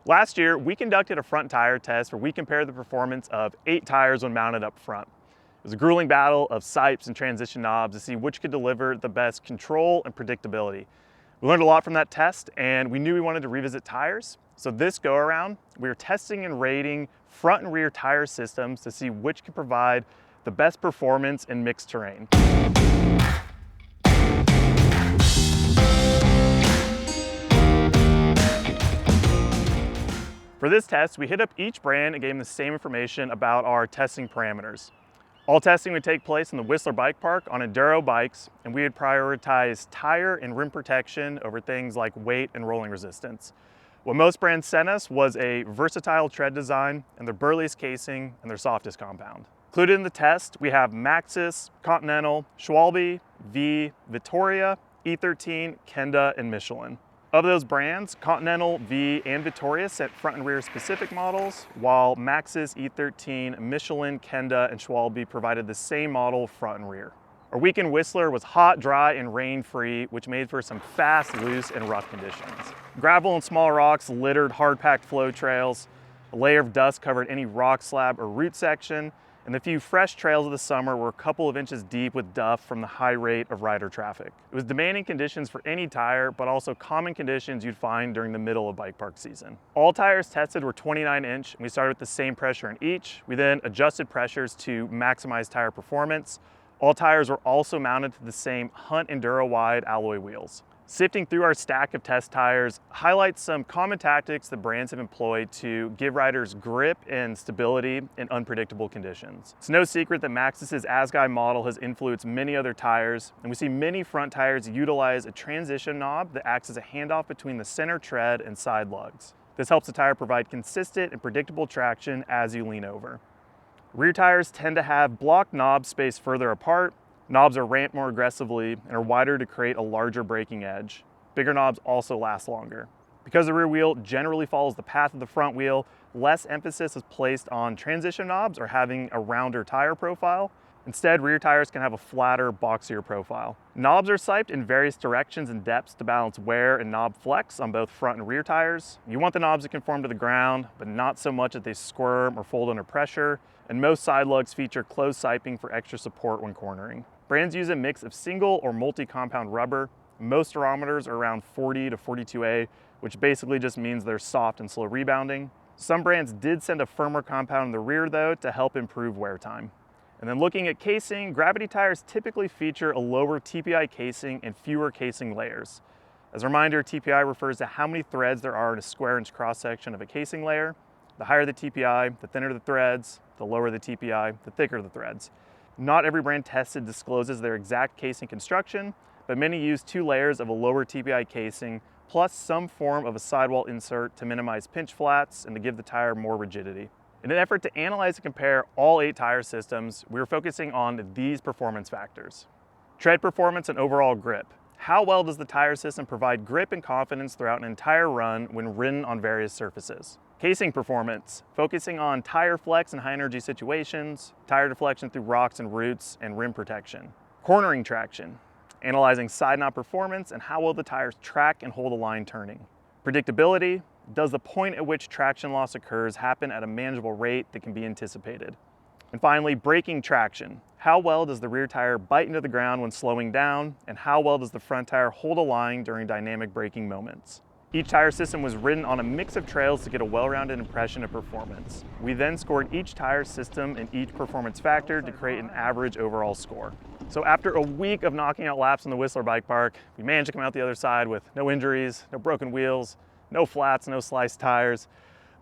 Last year, we conducted a front tire test where we compared the performance of 8 tires when mounted up front. It was a grueling battle of sipes and transition knobs to see which could deliver the best control and predictability. We learned a lot from that test, and we knew we wanted to revisit tires. So this go around, we are testing and rating front and rear tire systems to see which can provide the best performance in mixed terrain. For this test, we hit up each brand and gave them the same information about our testing parameters. All testing would take place in the Whistler Bike Park on Enduro bikes, and we would prioritize tire and rim protection over things like weight and rolling resistance. What most brands sent us was a versatile tread design and their burliest casing and their softest compound. Included in the test, we have Maxxis, Continental, Schwalbe, Vee, Vittoria, E13, Kenda, and Michelin. Of those brands, Continental, Vee, and Vittoria sent front and rear specific models, while Maxxis, E13, Michelin, Kenda, and Schwalbe provided the same model front and rear. Our week in Whistler was hot, dry, and rain-free, which made for some fast, loose, and rough conditions. Gravel and small rocks littered hard-packed flow trails. A layer of dust covered any rock slab or root section, and the few fresh trails of the summer were a couple of inches deep with duff from the high rate of rider traffic. It was demanding conditions for any tire, but also common conditions you'd find during the middle of bike park season. All tires tested were 29-inch, and we started with the same pressure in each. We then adjusted pressures to maximize tire performance. All tires were also mounted to the same Hunt Enduro wide alloy wheels. Sifting through our stack of test tires highlights some common tactics that brands have employed to give riders grip and stability in unpredictable conditions. It's no secret that Maxxis' Asguy model has influenced many other tires, and we see many front tires utilize a transition knob that acts as a handoff between the center tread and side lugs. This helps the tire provide consistent and predictable traction as you lean over. Rear tires tend to have block knobs spaced further apart. Knobs are ramped more aggressively and are wider to create a larger braking edge. Bigger knobs also last longer. Because the rear wheel generally follows the path of the front wheel, less emphasis is placed on transition knobs or having a rounder tire profile. Instead, rear tires can have a flatter, boxier profile. Knobs are siped in various directions and depths to balance wear and knob flex on both front and rear tires. You want the knobs to conform to the ground, but not so much that they squirm or fold under pressure, and most side lugs feature closed siping for extra support when cornering. Brands use a mix of single or multi-compound rubber. Most durometers are around 40 to 42A, which basically just means they're soft and slow rebounding. Some brands did send a firmer compound in the rear though to help improve wear time. And then looking at casing, gravity tires typically feature a lower TPI casing and fewer casing layers. As a reminder, TPI refers to how many threads there are in a square inch cross section of a casing layer. The higher the TPI, the thinner the threads. The lower the TPI, the thicker the threads. Not every brand tested discloses their exact casing construction, but many use 2 layers of a lower TPI casing plus some form of a sidewall insert to minimize pinch flats and to give the tire more rigidity. In an effort to analyze and compare all 8 tire systems, we were focusing on these performance factors. Tread performance and overall grip. How well does the tire system provide grip and confidence throughout an entire run when ridden on various surfaces? Casing performance, focusing on tire flex in high energy situations, tire deflection through rocks and roots, and rim protection. Cornering traction, analyzing side knob performance and how well the tires track and hold a line turning. Predictability, does the point at which traction loss occurs happen at a manageable rate that can be anticipated? And finally, braking traction. How well does the rear tire bite into the ground when slowing down, and how well does the front tire hold a line during dynamic braking moments? Each tire system was ridden on a mix of trails to get a well-rounded impression of performance. We then scored each tire system and each performance factor to create an average overall score. So after a week of knocking out laps in the Whistler Bike Park, we managed to come out the other side with no injuries, no broken wheels, no flats, no sliced tires,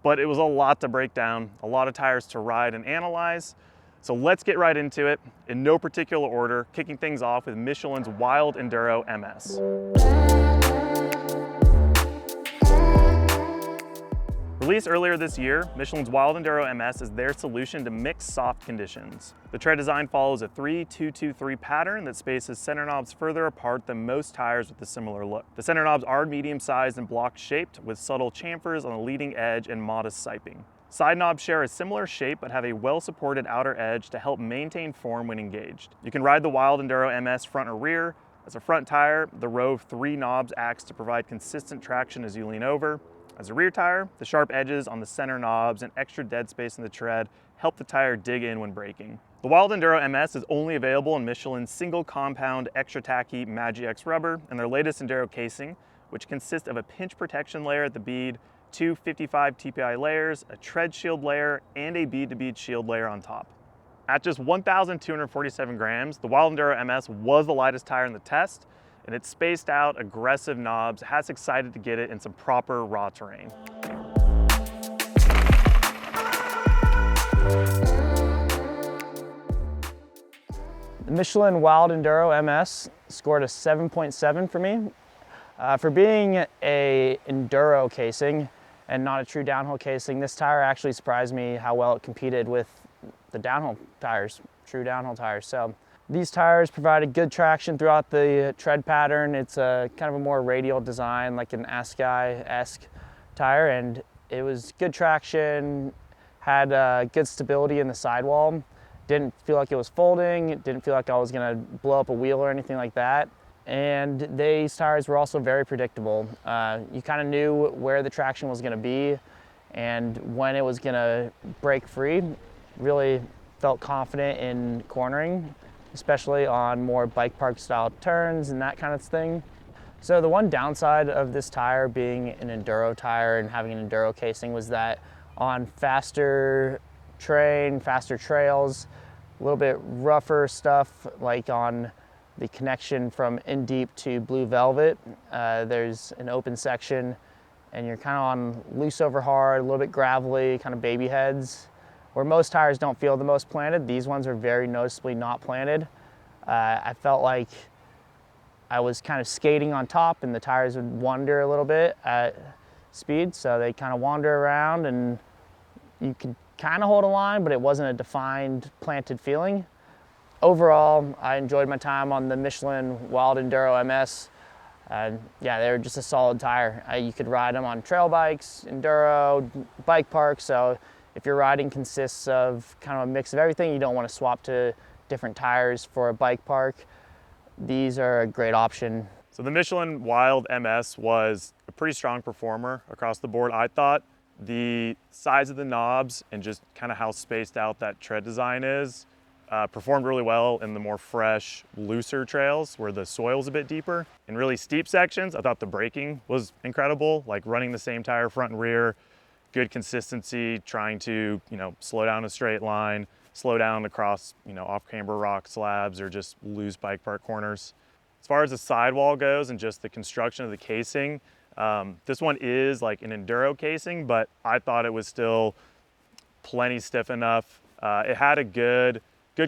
but it was a lot to break down, a lot of tires to ride and analyze. So let's get right into it, in no particular order, kicking things off with Michelin's Wild Enduro MS. Released earlier this year, Michelin's Wild Enduro MS is their solution to mixed soft conditions. The tread design follows a 3-2-2-3 pattern that spaces center knobs further apart than most tires with a similar look. The center knobs are medium-sized and block-shaped with subtle chamfers on the leading edge and modest siping. Side knobs share a similar shape but have a well-supported outer edge to help maintain form when engaged. You can ride the Wild Enduro MS front or rear. As a front tire, the row of 3 knobs acts to provide consistent traction as you lean over. As a rear tire, the sharp edges on the center knobs and extra dead space in the tread help the tire dig in when braking. The Wild Enduro MS is only available in Michelin's single compound extra tacky Maggi-X rubber and their latest Enduro casing, which consists of a pinch protection layer at the bead, 2 55 TPI layers, a tread shield layer, and a bead-to-bead shield layer on top. At just 1,247 grams, the Wild Enduro MS was the lightest tire in the test, and its spaced out, aggressive knobs has us excited to get it in some proper raw terrain. The Michelin Wild Enduro MS scored a 7.7 for me. For being a Enduro casing and not a true downhill casing, this tire actually surprised me how well it competed with the downhill tires, true downhill tires. So these tires provided good traction throughout the tread pattern. It's a kind of a more radial design, like an Ascii-esque tire, and it was good traction, had good stability in the sidewall. Didn't feel like it was folding. It didn't feel like I was gonna blow up a wheel or anything like that. And these tires were also very predictable. You kind of knew where the traction was gonna be and when it was gonna break free. Really felt confident in cornering, especially on more bike park style turns and that kind of thing. So the one downside of this tire being an Enduro tire and having an Enduro casing was that on faster terrain, faster trails, a little bit rougher stuff like on the connection from In Deep to Blue Velvet, there's an open section and you're kind of on loose over hard, a little bit gravelly, kind of baby heads, where most tires don't feel the most planted. These ones are very noticeably not planted. I felt like I was kind of skating on top and the tires would wander a little bit at speed, so they kind of wander around and you could kind of hold a line, but it wasn't a defined planted feeling. Overall, I enjoyed my time on the Michelin Wild Enduro MS. Yeah, they were just a solid tire. You could ride them on trail bikes, Enduro, bike parks. So if your riding consists of kind of a mix of everything, you don't want to swap to different tires for a bike park, these are a great option. So the Michelin Wild MS was a pretty strong performer across the board, I thought. The size of the knobs and just kind of how spaced out that tread design is performed really well in the more fresh, looser trails where the soil's a bit deeper. In really steep sections, I thought the braking was incredible, like running the same tire front and rear, good consistency, trying to, slow down a straight line, slow down across, off-camber rock slabs or just loose bike park corners. As far as the sidewall goes and just the construction of the casing, this one is like an Enduro casing, but I thought it was still plenty stiff enough. It had a good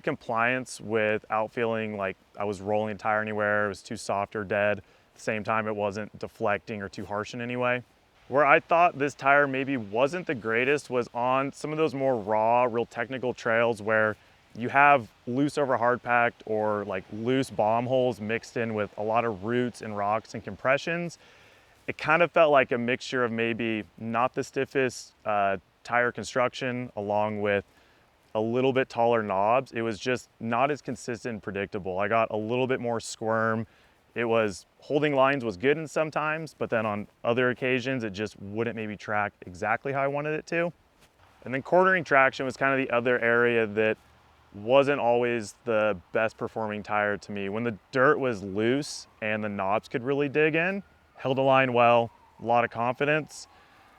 compliance without feeling like I was rolling a tire anywhere. It was too soft or dead. At the same time, it wasn't deflecting or too harsh in any way. Where I thought this tire maybe wasn't the greatest was on some of those more raw, real technical trails where you have loose over hard packed or like loose bomb holes mixed in with a lot of roots and rocks and compressions. It kind of felt like a mixture of maybe not the stiffest tire construction along with a little bit taller knobs. It was just not as consistent and predictable. I got a little bit more squirm. It was holding lines was good in sometimes, but then on other occasions, it just wouldn't maybe track exactly how I wanted it to. And then cornering traction was kind of the other area that wasn't always the best performing tire to me. When the dirt was loose and the knobs could really dig in, held a line well, a lot of confidence.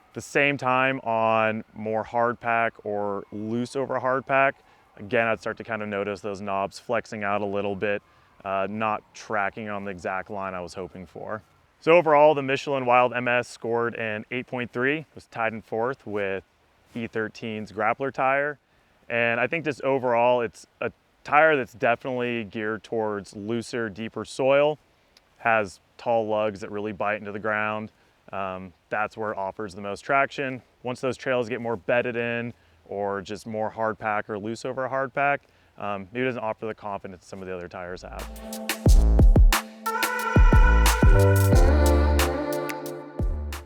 At the same time on more hard pack or loose over hard pack, again, I'd start to kind of notice those knobs flexing out a little bit, not tracking on the exact line I was hoping for. So overall, the Michelin Wild MS scored an 8.3, was tied in fourth with E13's Grappler tire. And I think just overall, it's a tire that's definitely geared towards looser, deeper soil, has tall lugs that really bite into the ground. That's where it offers the most traction. Once those trails get more bedded in or just more hard pack or loose over a hard pack, maybe it doesn't offer the confidence some of the other tires have.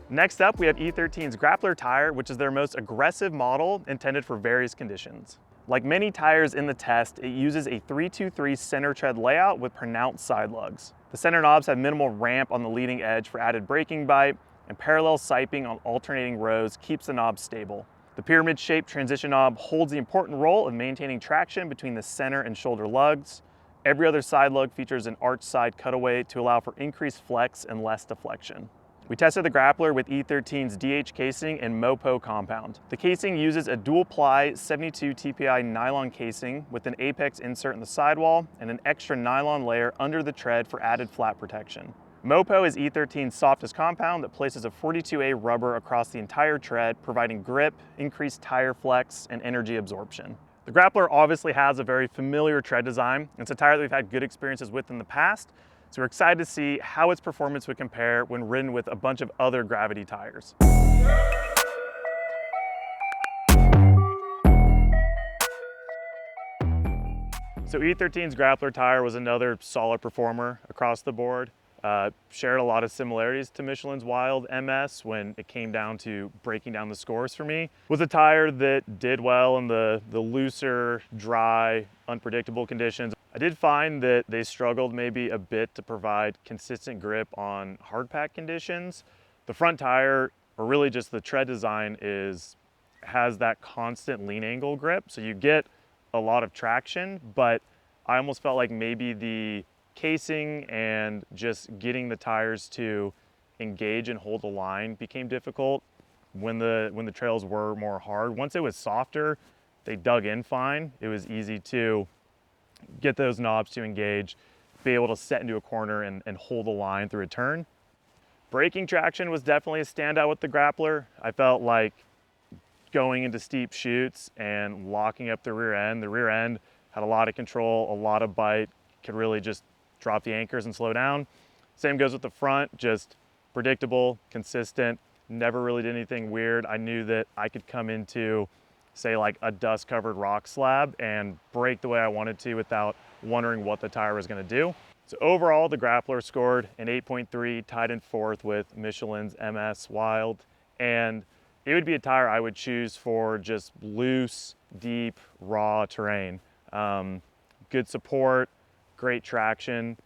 Next up, we have E13's Grappler tire, which is their most aggressive model intended for various conditions. Like many tires in the test, it uses a 323 center tread layout with pronounced side lugs. The center knobs have minimal ramp on the leading edge for added braking bite, and parallel siping on alternating rows keeps the knob stable. The pyramid-shaped transition knob holds the important role of maintaining traction between the center and shoulder lugs. Every other side lug features an arch side cutaway to allow for increased flex and less deflection. We tested the Grappler with E13's DH casing and MoPo compound. The casing uses a dual-ply 72 TPI nylon casing with an apex insert in the sidewall and an extra nylon layer under the tread for added flat protection. MoPo is E13's softest compound that places a 42A rubber across the entire tread, providing grip, increased tire flex, and energy absorption. The Grappler obviously has a very familiar tread design. It's a tire that we've had good experiences with in the past, so we're excited to see how its performance would compare when ridden with a bunch of other gravity tires. So E13's Grappler tire was another solid performer across the board. Shared a lot of similarities to Michelin's Wild MS when it came down to breaking down the scores for me. Was a tire that did well in the looser, dry, unpredictable conditions. I did find that they struggled maybe a bit to provide consistent grip on hard pack conditions. The front tire, or really just the tread design, has that constant lean angle grip, so you get a lot of traction, but I almost felt like maybe the casing and just getting the tires to engage and hold the line became difficult when the trails were more hard. Once it was softer, they dug in fine. It was easy to get those knobs to engage, be able to set into a corner and hold the line through a turn. Braking traction was definitely a standout with the Grappler. I felt like going into steep chutes and locking up the rear end had a lot of control, a lot of bite, could really just drop the anchors and slow down. Same goes with the front, just predictable, consistent, never really did anything weird. I knew that I could come into, say, like a dust-covered rock slab and brake the way I wanted to without wondering what the tire was gonna do. So overall, the Grappler scored an 8.3, tied in fourth with Michelin's MS Wild, and it would be a tire I would choose for just loose, deep, raw terrain. Good support, great traction.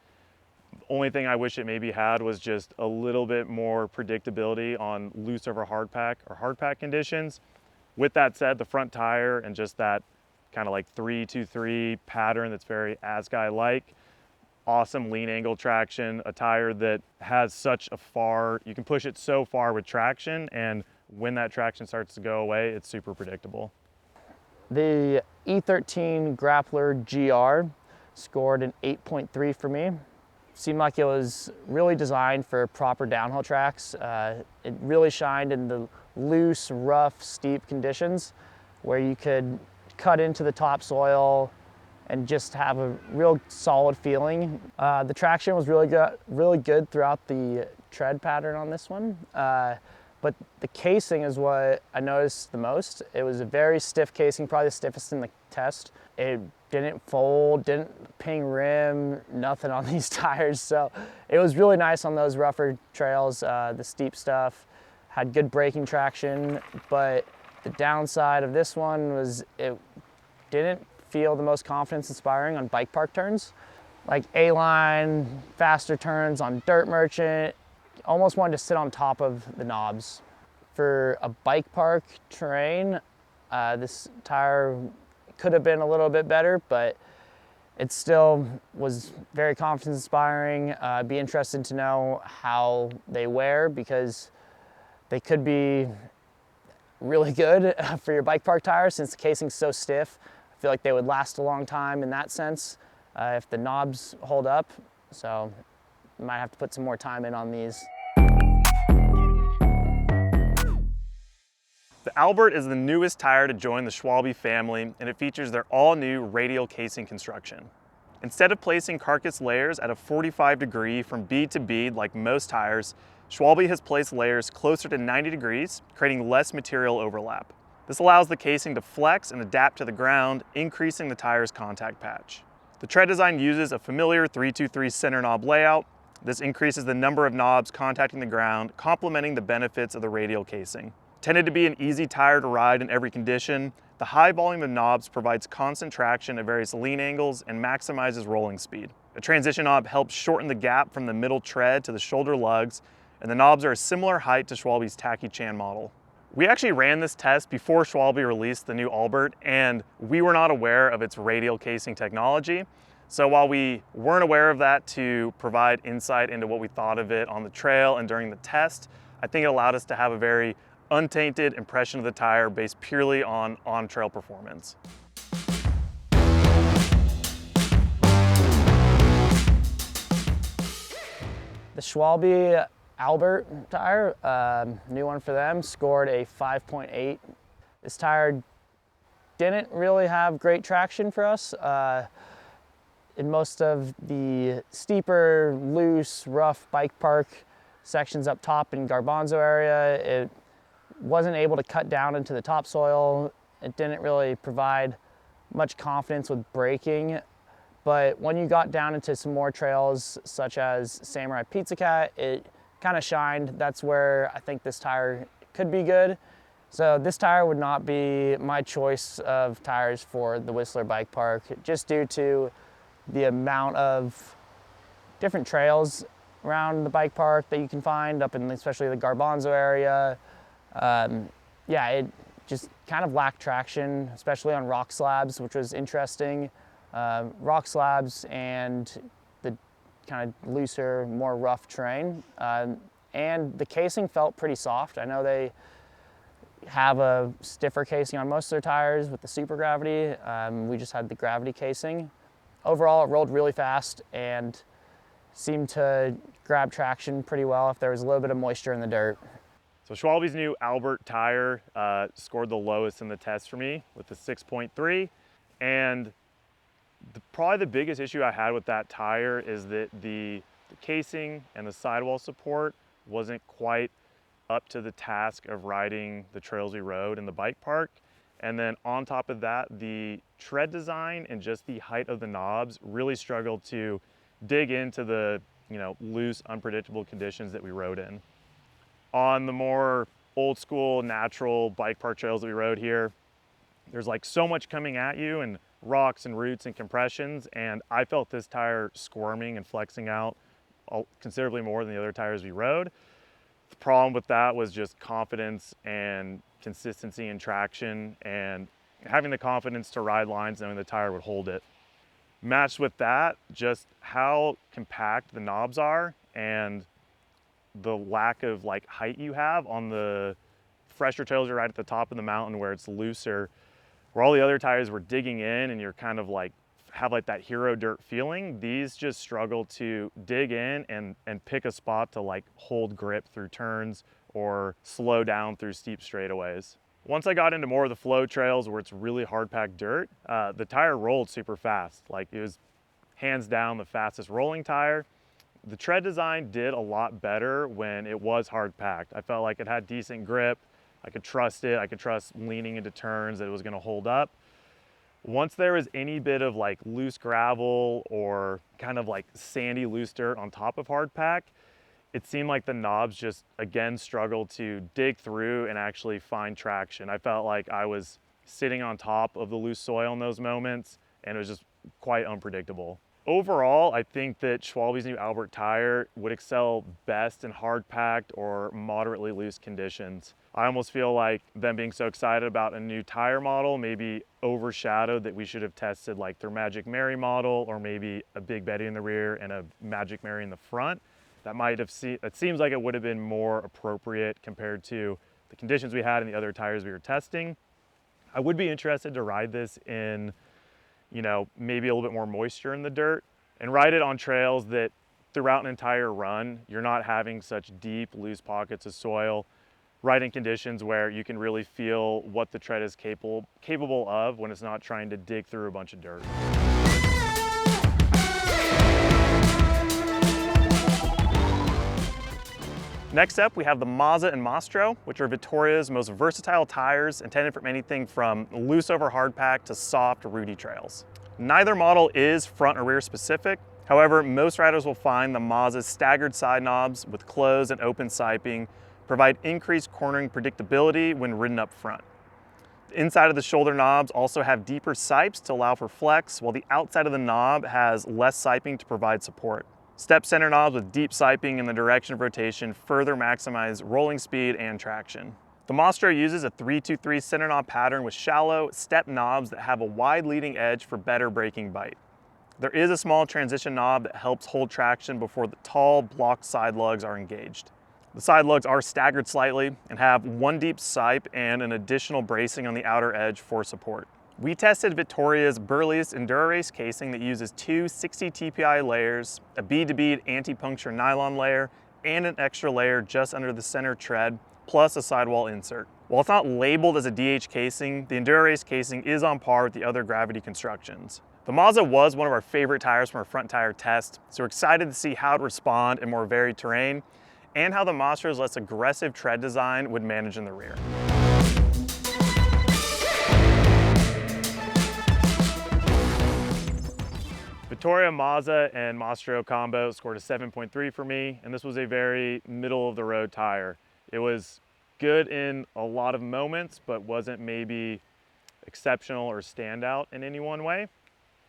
Only thing I wish it maybe had was just a little bit more predictability on loose over hard pack or hard pack conditions. With that said, the front tire and just that kind of like 3-2-3 pattern that's very Asguy-like, awesome lean angle traction, a tire that has such a you can push it so far with traction, and when that traction starts to go away, it's super predictable. The E13 Grappler GR scored an 8.3 for me. Seemed like it was really designed for proper downhill tracks. It really shined in the loose, rough, steep conditions where you could cut into the topsoil and just have a real solid feeling. The traction was really good throughout the tread pattern on this one. But the casing is what I noticed the most. It was a very stiff casing, probably the stiffest in the test. It didn't fold, didn't ping rim, nothing on these tires. So it was really nice on those rougher trails, the steep stuff, had good braking traction, but the downside of this one was it didn't feel the most confidence inspiring on bike park turns. Like A-line, faster turns on Dirt Merchant, almost wanted to sit on top of the knobs. For a bike park terrain, this tire could have been a little bit better, but it still was very confidence inspiring. I'd be interested to know how they wear because they could be really good for your bike park tires since the casing's so stiff. I feel like they would last a long time in that sense if the knobs hold up. So might have to put some more time in on these. The Albert is the newest tire to join the Schwalbe family, and it features their all-new radial casing construction. Instead of placing carcass layers at a 45 degree from bead to bead like most tires, Schwalbe has placed layers closer to 90 degrees, creating less material overlap. This allows the casing to flex and adapt to the ground, increasing the tire's contact patch. The tread design uses a familiar 3-2-3 center knob layout. This increases the number of knobs contacting the ground, complementing the benefits of the radial casing. Intended to be an easy tire to ride in every condition, the high volume of knobs provides constant traction at various lean angles and maximizes rolling speed. A transition knob helps shorten the gap from the middle tread to the shoulder lugs and the knobs are a similar height to Schwalbe's Tacky Chan model. We actually ran this test before Schwalbe released the new Albert, and we were not aware of its radial casing technology. So while we weren't aware of that to provide insight into what we thought of it on the trail and during the test, I think it allowed us to have a very untainted impression of the tire based purely on on-trail performance. The Schwalbe Albert tire, new one for them, scored a 5.8. This tire didn't really have great traction for us. In most of the steeper, loose, rough bike park sections up top in Garbanzo area, it wasn't able to cut down into the topsoil. It didn't really provide much confidence with braking. But when you got down into some more trails, such as Samurai Pizza Cat, it kind of shined. That's where I think this tire could be good. So this tire would not be my choice of tires for the Whistler Bike Park, just due to the amount of different trails around the bike park that you can find up in especially the Garbanzo area. Yeah, it just kind of lacked traction, especially on rock slabs, which was interesting. Rock slabs and the kind of looser, more rough terrain. And the casing felt pretty soft. I know they have a stiffer casing on most of their tires with the super gravity. We just had the gravity casing. Overall, it rolled really fast and seemed to grab traction pretty well if there was a little bit of moisture in the dirt. So Schwalbe's new Albert tire scored the lowest in the test for me with the 6.3. And probably the biggest issue I had with that tire is that the casing and the sidewall support wasn't quite up to the task of riding the trails we rode in the bike park. And then on top of that, the tread design and just the height of the knobs really struggled to dig into the loose, unpredictable conditions that we rode in. On the more old school, natural bike park trails that we rode here, there's like so much coming at you and rocks and roots and compressions, and I felt this tire squirming and flexing out considerably more than the other tires we rode. The problem with that was just confidence and consistency and traction, and having the confidence to ride lines knowing the tire would hold it. Matched with that, just how compact the knobs are and the lack of height you have on the fresher trails you're right at the top of the mountain where it's looser, where all the other tires were digging in and you're kind of have that hero dirt feeling. These just struggle to dig in and pick a spot to hold grip through turns or slow down through steep straightaways. Once I got into more of the flow trails where it's really hard packed dirt, the tire rolled super fast. It was hands down the fastest rolling tire. The tread design did a lot better when it was hard packed. I felt like it had decent grip. I could trust it. I could trust leaning into turns that it was going to hold up. Once there was any bit of loose gravel or kind of sandy loose dirt on top of hard pack, it seemed like the knobs just again struggled to dig through and actually find traction. I felt like I was sitting on top of the loose soil in those moments, and it was just quite unpredictable. Overall, I think that Schwalbe's new Albert tire would excel best in hard packed or moderately loose conditions. I almost feel like them being so excited about a new tire model maybe overshadowed that we should have tested their Magic Mary model, or maybe a Big Betty in the rear and a Magic Mary in the front. It seems like it would have been more appropriate compared to the conditions we had in the other tires we were testing. I would be interested to ride this in maybe a little bit more moisture in the dirt and ride it on trails that throughout an entire run, you're not having such deep, loose pockets of soil. Ride in conditions where you can really feel what the tread is capable of when it's not trying to dig through a bunch of dirt. Next up, we have the Mazza and Mostro, which are Vittoria's most versatile tires, intended for anything from loose over hard pack to soft, rooty trails. Neither model is front or rear specific. However, most riders will find the Mazza's staggered side knobs with closed and open siping provide increased cornering predictability when ridden up front. The inside of the shoulder knobs also have deeper sipes to allow for flex, while the outside of the knob has less siping to provide support. Step center knobs with deep siping in the direction of rotation further maximize rolling speed and traction. The Mostro uses a 3-2-3 center knob pattern with shallow step knobs that have a wide leading edge for better braking bite. There is a small transition knob that helps hold traction before the tall blocked side lugs are engaged. The side lugs are staggered slightly and have one deep sipe and an additional bracing on the outer edge for support. We tested Vittoria's burliest Enduro race casing that uses two 60 TPI layers, a bead-to-bead anti-puncture nylon layer, and an extra layer just under the center tread, plus a sidewall insert. While it's not labeled as a DH casing, the Enduro race casing is on par with the other gravity constructions. The Mazza was one of our favorite tires from our front tire test, so we're excited to see how it would respond in more varied terrain and how the Mostro's less aggressive tread design would manage in the rear. Vittoria, Mazza, and Mostro combo scored a 7.3 for me, and this was a very middle of the road tire. It was good in a lot of moments, but wasn't maybe exceptional or standout in any one way.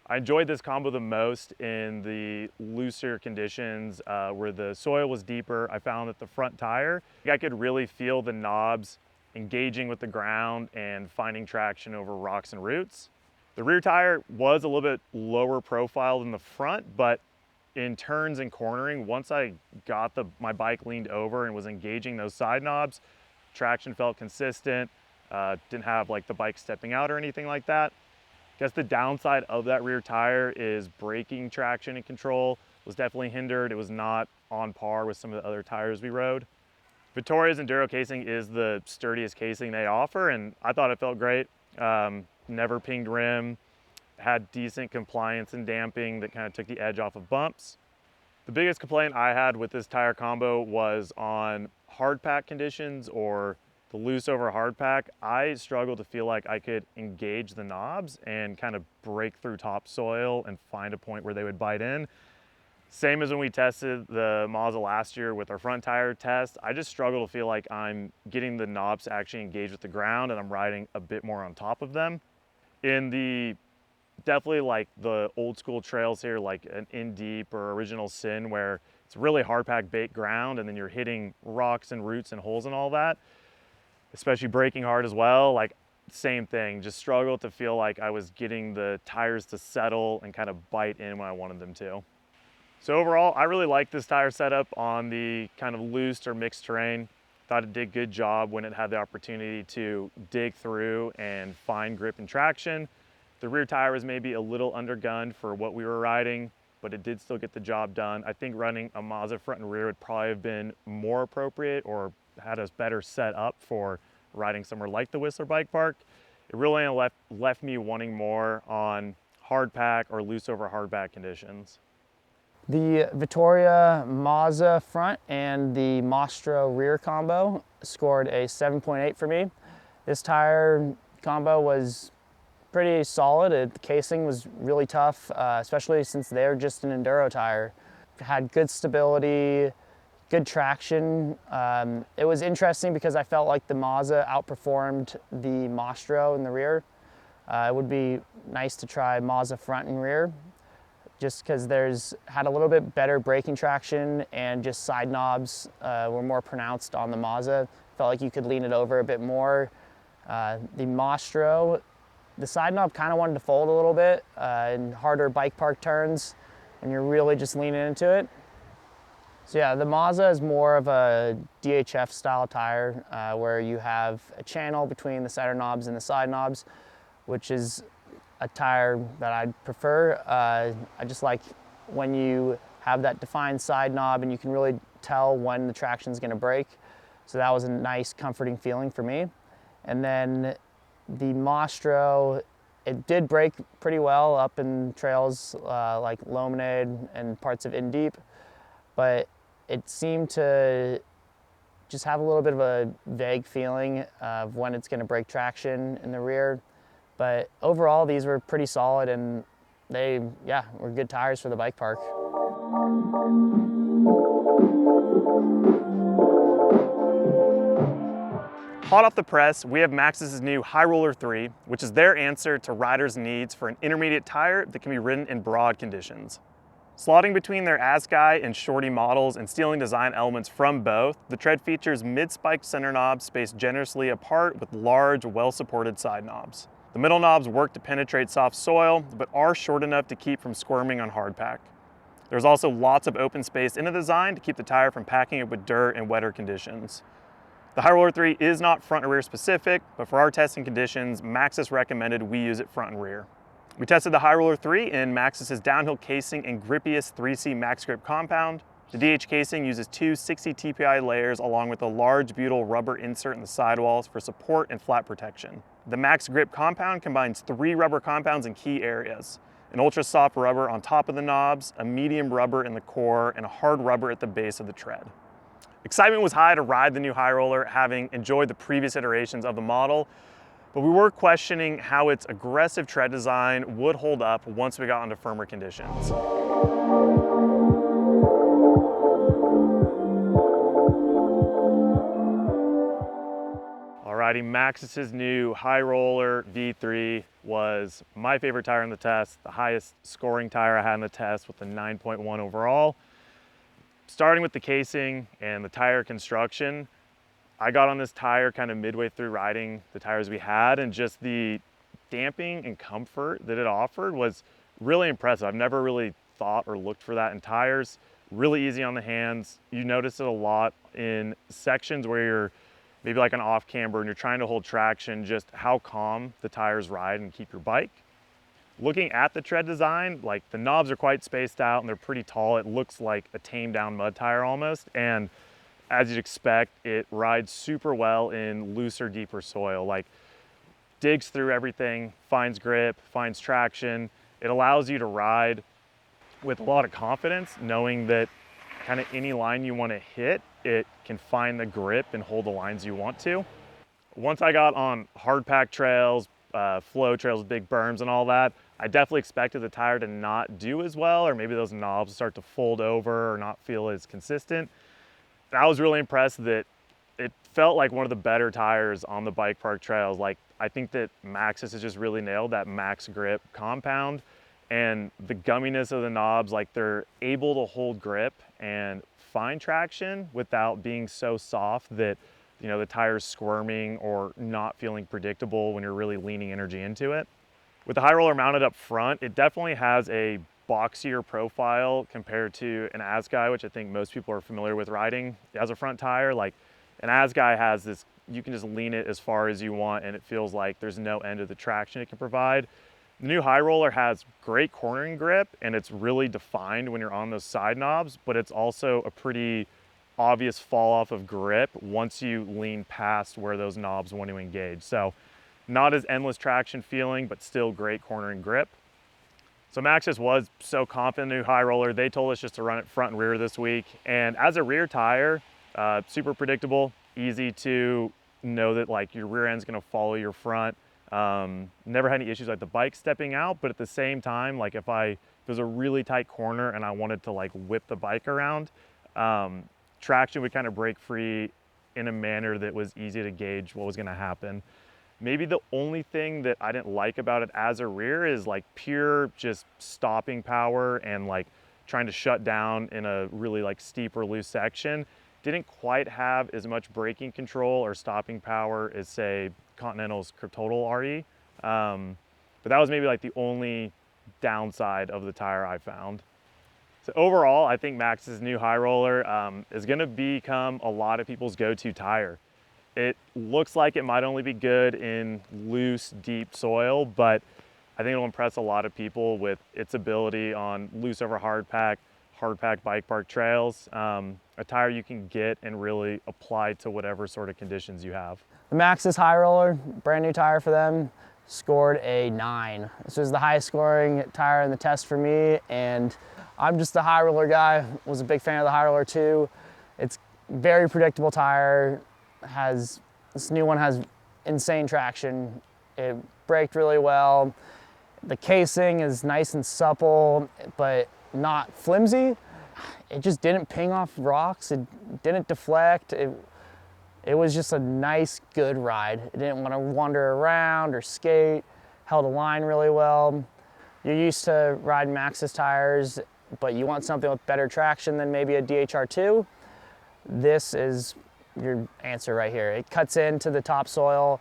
I enjoyed this combo the most in the looser conditions where the soil was deeper. I found that the front tire, I could really feel the knobs engaging with the ground and finding traction over rocks and roots. The rear tire was a little bit lower profile than the front, but in turns and cornering, once I got my bike leaned over and was engaging those side knobs, traction felt consistent, didn't have like the bike stepping out or anything like that. I guess the downside of that rear tire is braking traction and control was definitely hindered. It was not on par with some of the other tires we rode. Vittoria's Enduro casing is the sturdiest casing they offer, and I thought it felt great. Never pinged rim, had decent compliance and damping that kind of took the edge off of bumps. The biggest complaint I had with this tire combo was on hard pack conditions or the loose over hard pack. I struggled to feel like I could engage the knobs and kind of break through topsoil and find a point where they would bite in. Same as when we tested the Mazza last year with our front tire test. I just struggle to feel like I'm getting the knobs to actually engage with the ground and I'm riding a bit more on top of them. In the definitely like the old school trails here, like an In Deep or Original Sin, where it's really hard pack baked ground and then you're hitting rocks and roots and holes and all that, especially braking hard as well, like same thing, just struggled to feel like I was getting the tires to settle and kind of bite in when I wanted them to. So overall, I really like this tire setup on the kind of loose or mixed terrain. Thought it did a good job when it had the opportunity to dig through and find grip and traction. The rear tire was maybe a little undergunned for what we were riding, but it did still get the job done. I think running a Mazza front and rear would probably have been more appropriate or had us better set up for riding somewhere like the Whistler Bike Park. It really left me wanting more on hard pack or loose over hard pack conditions. The Vittoria Mazza front and the Mostro rear combo scored a 7.8 for me. This tire combo was pretty solid. The casing was really tough, especially since they're just an Enduro tire. It had good stability, good traction. It was interesting because I felt like the Mazza outperformed the Mostro in the rear. It would be nice to try Mazza front and rear, just because had a little bit better braking traction and just side knobs were more pronounced on the Mazza. Felt like you could lean it over a bit more. The Mostro, the side knob kind of wanted to fold a little bit in harder bike park turns when you're really just leaning into it. So yeah, the Mazza is more of a DHF style tire where you have a channel between the center knobs and the side knobs, which is a tire that I'd prefer. I just like when you have that defined side knob and you can really tell when the traction's gonna break. So that was a nice, comforting feeling for me. And then the Mostro, it did brake pretty well up in trails like Lomonade and parts of In Deep, but it seemed to just have a little bit of a vague feeling of when it's gonna break traction in the rear. But overall, these were pretty solid and they, yeah, were good tires for the bike park. Hot off the press, we have Maxxis' new High Roller 3, which is their answer to riders' needs for an intermediate tire that can be ridden in broad conditions. Slotting between their Asguy and Shorty models and stealing design elements from both, the tread features mid-spiked center knobs spaced generously apart with large, well-supported side knobs. The middle knobs work to penetrate soft soil, but are short enough to keep from squirming on hardpack. There's also lots of open space in the design to keep the tire from packing up with dirt and wetter conditions. The High Roller 3 is not front and rear specific, but for our testing conditions, Maxxis recommended we use it front and rear. We tested the High Roller 3 in Maxxis' downhill casing and grippiest 3C Max Grip compound. The DH casing uses two 60 TPI layers along with a large butyl rubber insert in the sidewalls for support and flat protection. The Max Grip compound combines 3 rubber compounds in key areas: an ultra soft rubber on top of the knobs, a medium rubber in the core, and a hard rubber at the base of the tread. Excitement was high to ride the new High Roller, having enjoyed the previous iterations of the model, but we were questioning how its aggressive tread design would hold up once we got into firmer conditions. Alrighty, Maxxis' new High Roller V3 was my favorite tire in the test, the highest scoring tire I had in the test with a 9.1 overall. Starting with the casing and the tire construction, I got on this tire kind of midway through riding the tires we had, and just the damping and comfort that it offered was really impressive. I've never really thought or looked for that in tires. Really easy on the hands. You notice it a lot in sections where you're maybe like an off camber and you're trying to hold traction, just how calm the tires ride and keep your bike. Looking at the tread design, like the knobs are quite spaced out and they're pretty tall. It looks like a tamed down mud tire almost. And as you'd expect, it rides super well in looser, deeper soil. Like digs through everything, finds grip, finds traction. It allows you to ride with a lot of confidence, knowing that kind of any line you want to hit, it can find the grip and hold the lines you want to. Once I got on hard pack trails, flow trails, big berms and all that, I definitely expected the tire to not do as well, or maybe those knobs start to fold over or not feel as consistent. And I was really impressed that it felt like one of the better tires on the bike park trails. Like, I think that Maxxis has just really nailed that max grip compound, and the gumminess of the knobs, like they're able to hold grip and find traction without being so soft that, you know, the tire's squirming or not feeling predictable when you're really leaning energy into it. With the High Roller mounted up front, it definitely has a boxier profile compared to an Asguy, which I think most people are familiar with riding as a front tire. Like an Asguy has this, you can just lean it as far as you want and it feels like there's no end to the traction it can provide. The new High Roller has great cornering grip and it's really defined when you're on those side knobs, but it's also a pretty obvious fall off of grip once you lean past where those knobs want to engage. So not as endless traction feeling, but still great cornering grip. So Maxxis was so confident in the new High Roller, they told us just to run it front and rear this week. And as a rear tire, super predictable, easy to know that like your rear end's gonna follow your front. Never had any issues like the bike stepping out, but at the same time, like if there's a really tight corner and I wanted to like whip the bike around, traction would kind of break free in a manner that was easy to gauge what was gonna happen. Maybe the only thing that I didn't like about it as a rear is like pure just stopping power and like trying to shut down in a really like steep or loose section. Didn't quite have as much braking control or stopping power as say Continental's Kryptotal RE. But that was maybe like the only downside of the tire I found. So overall, I think Maxxis' new High Roller is gonna become a lot of people's go-to tire. It looks like it might only be good in loose, deep soil, but I think it'll impress a lot of people with its ability on loose over hard pack bike park trails. A tire you can get and really apply to whatever sort of conditions you have. The Maxxis High Roller, brand new tire for them, scored a 9. This was the highest scoring tire in the test for me, and I'm just the High Roller guy. Was a big fan of the High Roller too. It's very predictable tire. This new one has insane traction. It braked really well. The casing is nice and supple, but not flimsy. It just didn't ping off rocks. It didn't deflect. It was just a nice, good ride. It didn't want to wander around or skate. Held a line really well. You're used to riding Maxxis tires. but you want something with better traction than maybe a DHR2, this is your answer right here. It cuts into the topsoil.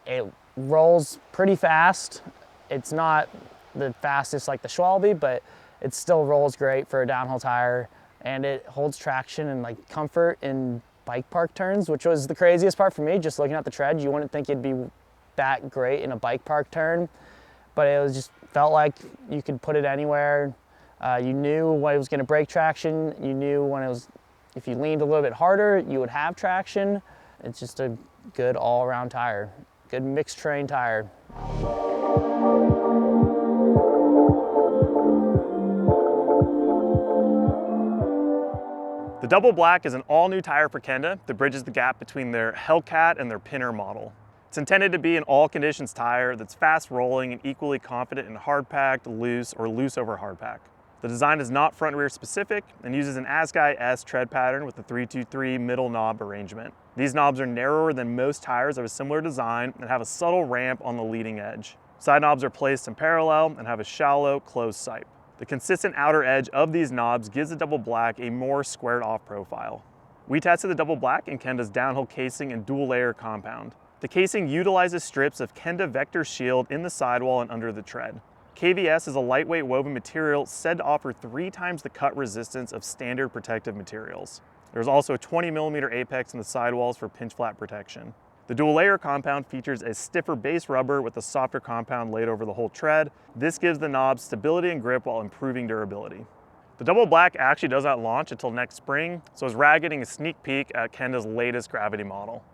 It rolls pretty fast. It's not the fastest like the Schwalbe, but it still rolls great for a downhill tire, and it holds traction and like comfort in bike park turns, which was the craziest part for me. Just looking at the tread, you wouldn't think it'd be that great in a bike park turn, but it was just felt like you could put it anywhere. You knew when it was going to break traction. You knew when it was, if you leaned a little bit harder, you would have traction. It's just a good all-around tire, good mixed terrain tire. The Double Black is an all-new tire for Kenda that bridges the gap between their Hellcat and their Pinner model. It's intended to be an all-conditions tire that's fast-rolling and equally confident in hard-packed, loose, or loose over hard-pack. The design is not front-rear specific and uses an Asgai S tread pattern with a 323 middle knob arrangement. These knobs are narrower than most tires of a similar design and have a subtle ramp on the leading edge. Side knobs are placed in parallel and have a shallow, closed sipe. The consistent outer edge of these knobs gives the Double Black a more squared off profile. We tested the Double Black in Kenda's downhill casing and dual layer compound. The casing utilizes strips of Kenda Vector Shield in the sidewall and under the tread. KVS is a lightweight woven material said to offer 3 times the cut resistance of standard protective materials. There's also a 20mm apex in the sidewalls for pinch flat protection. The dual layer compound features a stiffer base rubber with a softer compound laid over the whole tread. This gives the knobs stability and grip while improving durability. The Double Black actually does not launch until next spring, so is Rad getting a sneak peek at Kenda's latest gravity model.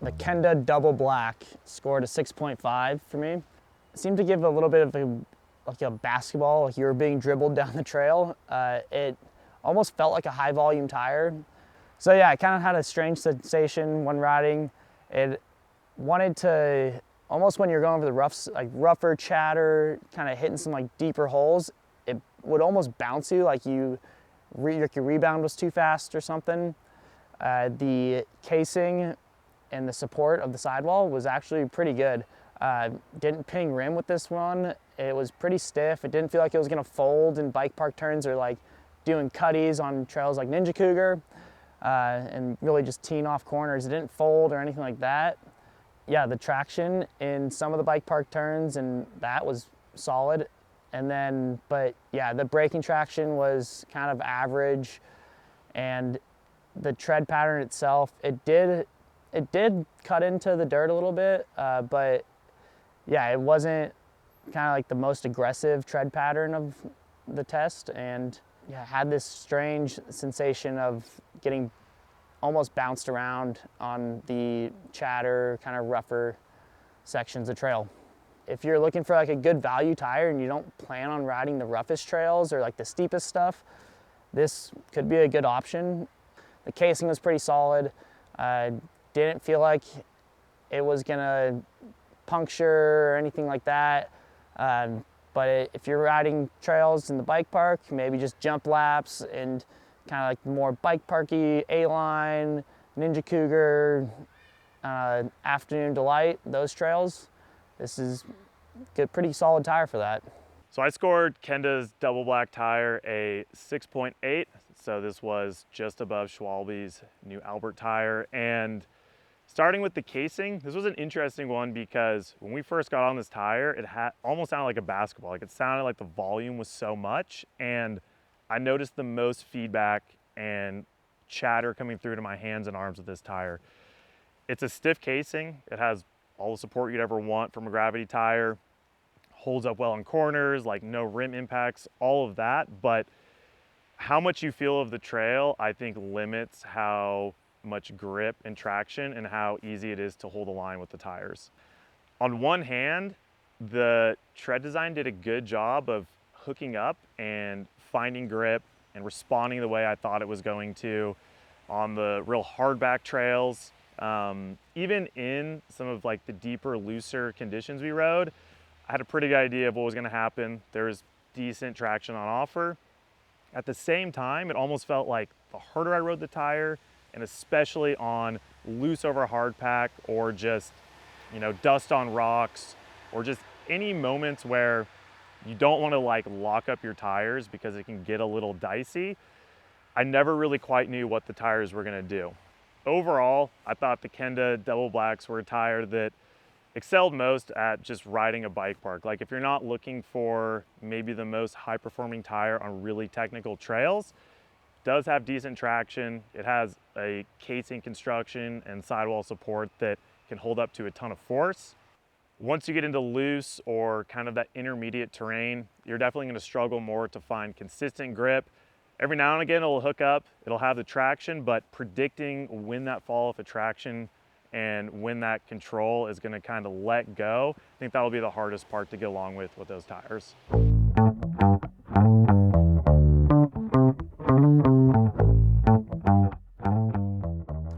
The Kenda Double Black scored a 6.5 for me. It seemed to give a little bit of a basketball, like you were being dribbled down the trail. It almost felt like a high volume tire. So yeah, I kind of had a strange sensation when riding. It wanted to, almost when you're going over the rougher chatter, kind of hitting some like deeper holes, it would almost bounce you like your rebound was too fast or something. The casing and the support of the sidewall was actually pretty good. Didn't ping rim with this one. It was pretty stiff. It didn't feel like it was gonna fold in bike park turns or like doing cutties on trails like Ninja Cougar and really just teeing off corners. It didn't fold or anything like that. Yeah, the traction in some of the bike park turns and that was solid. And then, but yeah, the braking traction was kind of average, and the tread pattern itself, it did cut into the dirt a little bit, but yeah, it wasn't kind of like the most aggressive tread pattern of the test, and yeah, I had this strange sensation of getting almost bounced around on the chatter, kind of rougher sections of trail. If you're looking for like a good value tire and you don't plan on riding the roughest trails or like the steepest stuff, this could be a good option. The casing was pretty solid. Didn't feel like it was gonna puncture or anything like that. But if you're riding trails in the bike park, maybe just jump laps and kind of like more bike parky, A-line, Ninja Cougar, Afternoon Delight, those trails, this is a pretty solid tire for that. So I scored Kenda's Double Black tire a 6.8. So this was just above Schwalbe's new Albert tire. And starting with the casing, this was an interesting one because when we first got on this tire, it almost sounded like a basketball. Like it sounded like the volume was so much, and I noticed the most feedback and chatter coming through to my hands and arms with this tire. It's a stiff casing. It has all the support you'd ever want from a gravity tire. Holds up well on corners, like no rim impacts, all of that. But how much you feel of the trail, I think limits how much grip and traction and how easy it is to hold a line with the tires. On one hand, the tread design did a good job of hooking up and finding grip and responding the way I thought it was going to on the real hardback trails. Even in some of like the deeper, looser conditions we rode, I had a pretty good idea of what was gonna happen. There was decent traction on offer. At the same time, it almost felt like the harder I rode the tire, and especially on loose over hard pack or just you know, dust on rocks, or just any moments where you don't want to like lock up your tires because it can get a little dicey, I never really quite knew what the tires were going to do. Overall, I thought the Kenda Double Blacks were a tire that excelled most at just riding a bike park. Like if you're not looking for maybe the most high performing tire on really technical trails, it does have decent traction. It has a casing construction and sidewall support that can hold up to a ton of force. Once you get into loose or kind of that intermediate terrain, you're definitely going to struggle more to find consistent grip. Every now and again it'll hook up, it'll have the traction, but predicting when that fall off of traction and when that control is going to kind of let go, I think that'll be the hardest part to get along with those tires.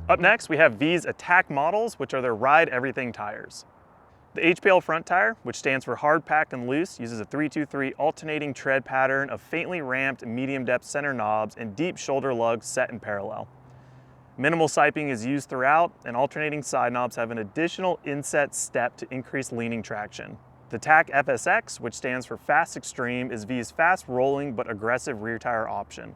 Up next, we have Vee's Attack models, which are their Ride Everything tires. The HPL front tire, which stands for hard, packed, and loose, uses a 3-2-3 alternating tread pattern of faintly ramped medium depth center knobs and deep shoulder lugs set in parallel. Minimal siping is used throughout, and alternating side knobs have an additional inset step to increase leaning traction. The Attack FSX, which stands for Fast Extreme, is Vee's fast rolling but aggressive rear tire option.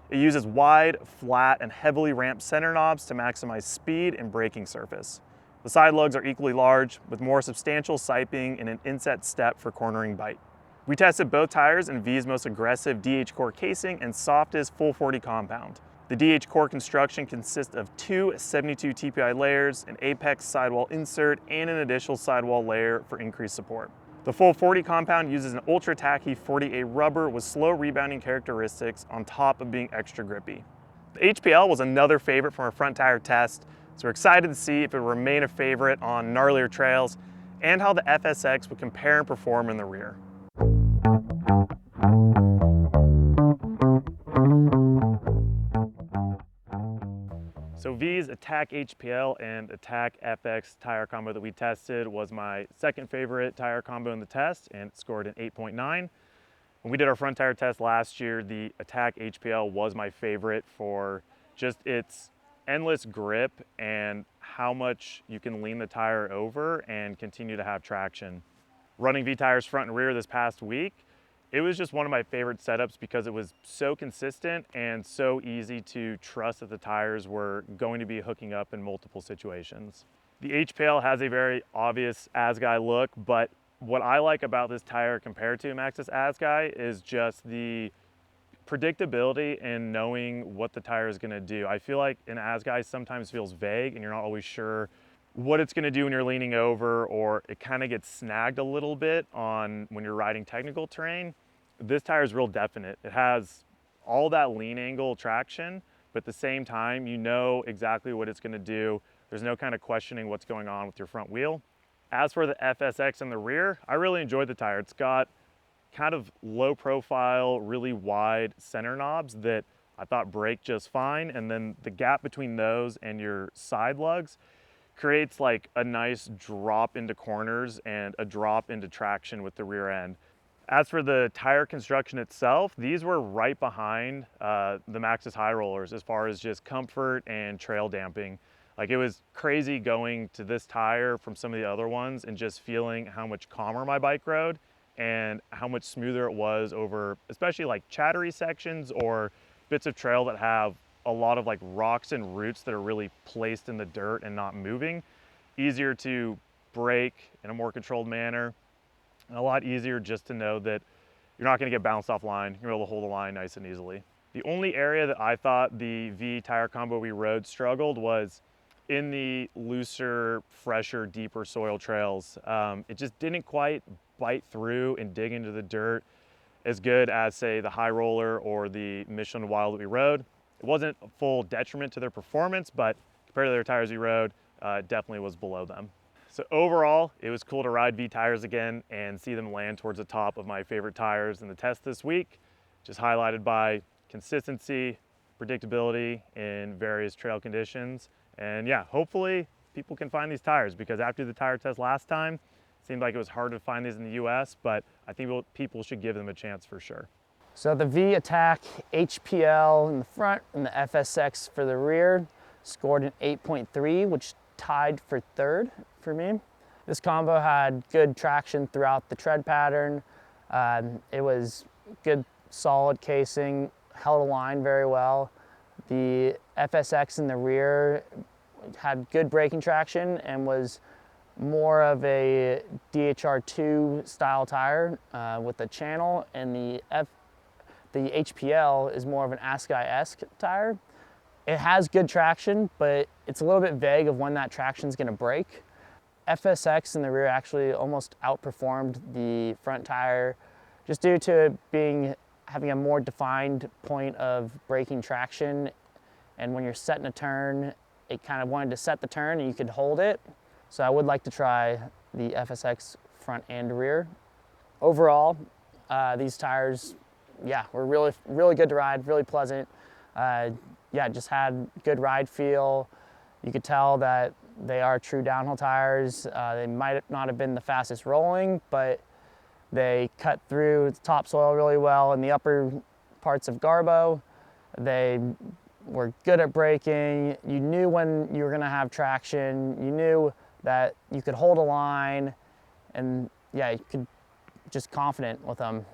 It uses wide, flat, and heavily ramped center knobs to maximize speed and braking surface. The side lugs are equally large, with more substantial siping and an inset step for cornering bite. We tested both tires in Vee's most aggressive DH core casing and softest full 40 compound. The DH core construction consists of two 72 TPI layers, an apex sidewall insert, and an additional sidewall layer for increased support. The full 40 compound uses an ultra tacky 40A rubber with slow rebounding characteristics on top of being extra grippy. The HPL was another favorite from our front tire test, so we're excited to see if it will remain a favorite on gnarlier trails and how the FSX would compare and perform in the rear. So Vee's Attack HPL and Attack FX tire combo that we tested was my second favorite tire combo in the test, and it scored an 8.9. When we did our front tire test last year, the Attack HPL was my favorite for just its endless grip and how much you can lean the tire over and continue to have traction. Running Vee tires front and rear this past week, it was just one of my favorite setups because it was so consistent and so easy to trust that the tires were going to be hooking up in multiple situations. The HPL has a very obvious Asguy look, but what I like about this tire compared to Maxxis Asguy is just the predictability and knowing what the tire is going to do. I feel like an Asguy sometimes feels vague and you're not always sure what it's going to do when you're leaning over, or it kind of gets snagged a little bit on when you're riding technical terrain. This tire is real definite. It has all that lean angle traction, but at the same time, you know exactly what it's going to do. There's no kind of questioning what's going on with your front wheel. As for the FSX in the rear, I really enjoyed the tire. It's got kind of low profile, really wide center knobs that I thought brake just fine. And then the gap between those and your side lugs creates like a nice drop into corners and a drop into traction with the rear end. As for the tire construction itself, these were right behind the Maxxis high rollers as far as just comfort and trail damping. Like it was crazy going to this tire from some of the other ones and just feeling how much calmer my bike rode and how much smoother it was over, especially like chattery sections or bits of trail that have a lot of like rocks and roots that are really placed in the dirt and not moving. Easier to brake in a more controlled manner, and a lot easier just to know that you're not gonna get bounced off line. You're able to hold the line nice and easily. The only area that I thought the Vee tire combo we rode struggled was in the looser, fresher, deeper soil trails. It just didn't quite bite through and dig into the dirt as good as, say, the high roller or the Michelin Wild that we rode. It wasn't a full detriment to their performance, but compared to their tires we rode, it definitely was below them. So overall, it was cool to ride Vee tires again and see them land towards the top of my favorite tires in the test this week, just highlighted by consistency, predictability in various trail conditions. And yeah, hopefully people can find these tires, because after the tire test last time, it seemed like it was hard to find these in the US, but I think people should give them a chance for sure. So the Vee Attack HPL in the front and the FSX for the rear scored an 8.3, which tied for third for me. This combo had good traction throughout the tread pattern. It was good, solid casing, held a line very well. The FSX in the rear had good braking traction and was more of a DHR2 style tire with the channel, and the HPL is more of an Ascii-esque tire. It has good traction, but it's a little bit vague of when that traction is going to break. FSX in the rear actually almost outperformed the front tire just due to having a more defined point of braking traction, and when you're setting a turn, it kind of wanted to set the turn and you could hold it. So I would like to try the FSX front and rear. Overall, these tires, yeah, were really good to ride, really pleasant. Yeah, just had good ride feel. You could tell that they are true downhill tires. They might not have been the fastest rolling, but they cut through the topsoil really well in the upper parts of Garbo. They were good at braking. You knew when you were gonna have traction. You knew that you could hold a line, and yeah, you could just confident with them.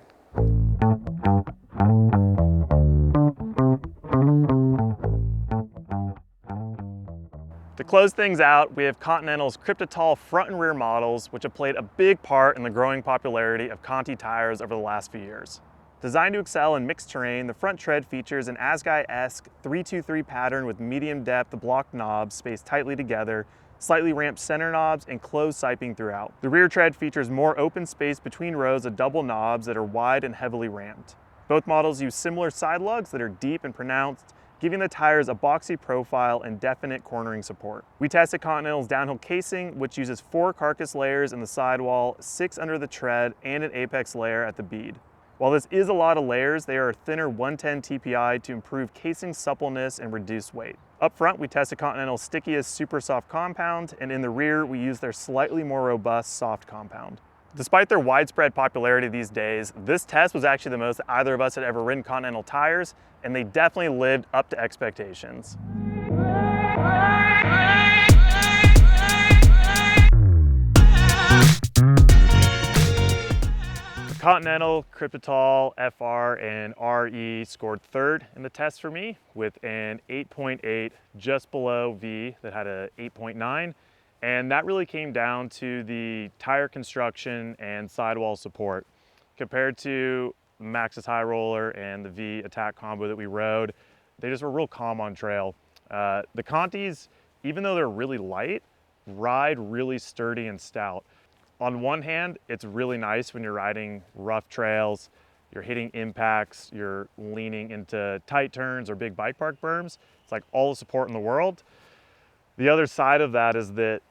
To close things out, we have Continental's Kryptotal front and rear models, which have played a big part in the growing popularity of Conti tires over the last few years. Designed to excel in mixed terrain, the front tread features an Ascii-esque 323 pattern with medium depth blocked knobs spaced tightly together, slightly ramped center knobs, and closed siping throughout. The rear tread features more open space between rows of double knobs that are wide and heavily ramped. Both models use similar side lugs that are deep and pronounced, giving the tires a boxy profile and definite cornering support. We tested Continental's downhill casing, which uses 4 carcass layers in the sidewall, 6 under the tread, and an apex layer at the bead. While this is a lot of layers, they are a thinner 110 TPI to improve casing suppleness and reduce weight. Up front, we tested Continental's stickiest super soft compound, and in the rear, we used their slightly more robust soft compound. Despite their widespread popularity these days, this test was actually the most either of us had ever ridden Continental tires, and they definitely lived up to expectations. The Continental, Kryptotal, FR, and RE scored third in the test for me with an 8.8, just below V that had a 8.9. And that really came down to the tire construction and sidewall support. Compared to Maxxis High Roller and the Vee Attack combo that we rode, they just were real calm on trail. The Contis, even though they're really light, ride really sturdy and stout. On one hand, it's really nice when you're riding rough trails, you're hitting impacts, you're leaning into tight turns or big bike park berms. It's like all the support in the world. The other side of that is that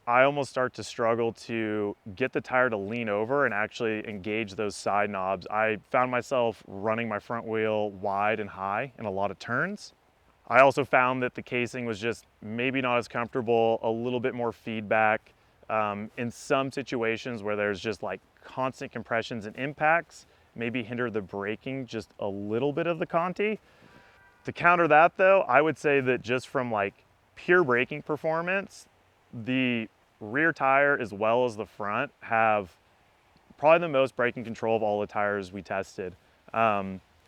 I almost start to struggle to get the tire to lean over and actually engage those side knobs. I found myself running my front wheel wide and high in a lot of turns. I also found that the casing was just maybe not as comfortable, a little bit more feedback. In some situations where there's just like constant compressions and impacts, maybe hinder the braking just a little bit of the Conti. To counter that though, I would say that just from like pure braking performance, the rear tire as well as the front have probably the most braking control of all the tires we tested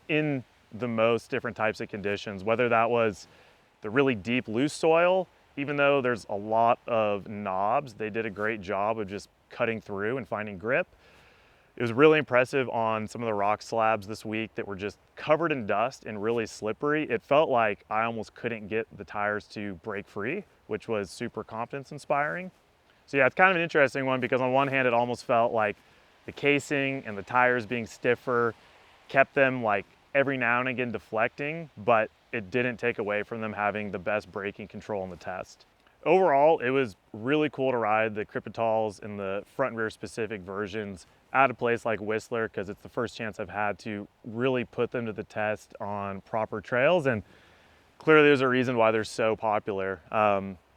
in the most different types of conditions, whether that was the really deep loose soil. Even though there's a lot of knobs, they did a great job of just cutting through and finding grip. It was really impressive on some of the rock slabs this week that were just covered in dust and really slippery. It felt like I almost couldn't get the tires to break free, which was super confidence inspiring. So yeah, it's kind of an interesting one because on one hand, it almost felt like the casing and the tires being stiffer kept them like every now and again deflecting, but it didn't take away from them having the best braking control in the test. Overall, it was really cool to ride the Kryptotals in the front and rear specific versions at a place like Whistler because it's the first chance I've had to really put them to the test on proper trails, and clearly there's a reason why they're so popular.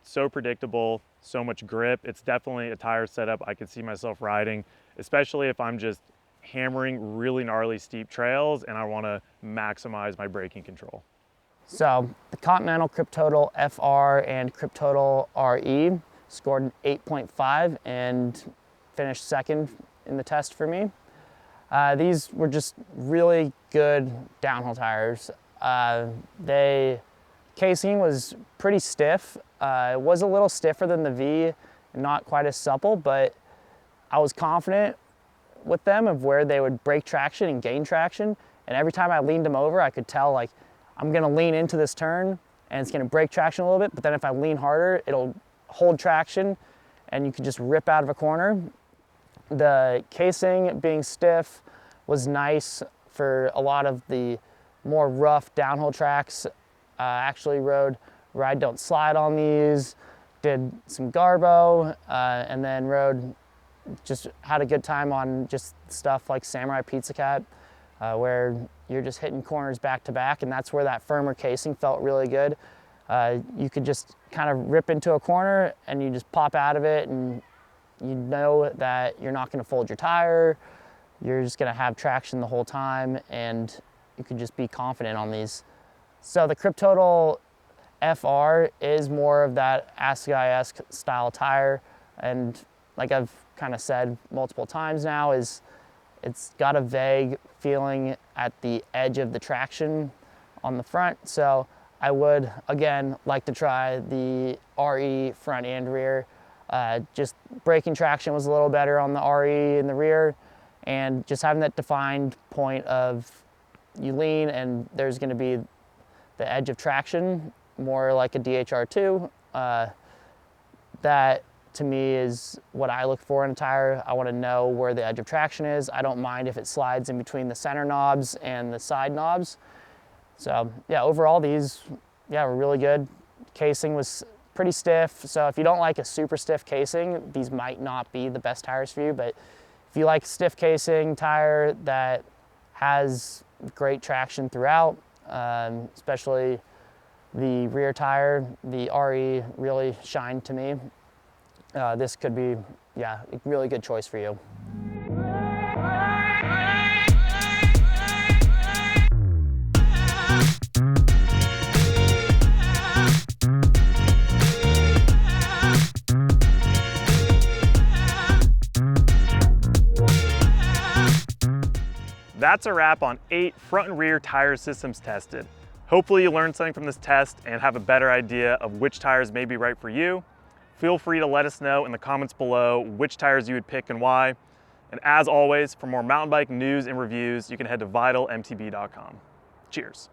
So predictable, so much grip. It's definitely a tire setup I could see myself riding, especially if I'm just hammering really gnarly steep trails and I want to maximize my braking control. So the Continental Kryptotal FR and Kryptotal RE scored an 8.5 and finished second in the test for me. These were just really good downhill tires. Casing was pretty stiff. It was a little stiffer than the Vee, not quite as supple, but I was confident with them of where they would break traction and gain traction. And every time I leaned them over, I could tell, like, I'm gonna lean into this turn and it's gonna break traction a little bit, but then if I lean harder, it'll hold traction and you could just rip out of a corner. The casing being stiff was nice for a lot of the more rough downhill tracks. Actually rode Ride Don't Slide on these, did some Garbo, and then just had a good time on just stuff like Samurai Pizza Cat, where you're just hitting corners back to back, and that's where that firmer casing felt really good. You could just kind of rip into a corner and you just pop out of it, and you know that you're not gonna fold your tire, you're just gonna have traction the whole time, and you could just be confident on these. So the Kryptotal FR is more of that Assegai-esque style tire, and like I've kind of said multiple times now, it's got a vague feeling at the edge of the traction on the front. So I would, again, like to try the RE front and rear. Just braking traction was a little better on the RE in the rear, and just having that defined point of you lean and there's gonna be the edge of traction, more like a DHR2. That to me is what I look for in a tire. I want to know where the edge of traction is. I don't mind if it slides in between the center knobs and the side knobs. So yeah, overall these, yeah, were really good. Casing was pretty stiff, so if you don't like a super stiff casing, these might not be the best tires for you, but if you like stiff casing tire that has great traction throughout, especially the rear tire, the RE really shined to me. This could be, yeah, a really good choice for you. That's a wrap on 8 front and rear tire systems tested. Hopefully you learned something from this test and have a better idea of which tires may be right for you. Feel free to let us know in the comments below which tires you would pick and why. And as always, for more mountain bike news and reviews, you can head to vitalmtb.com. Cheers.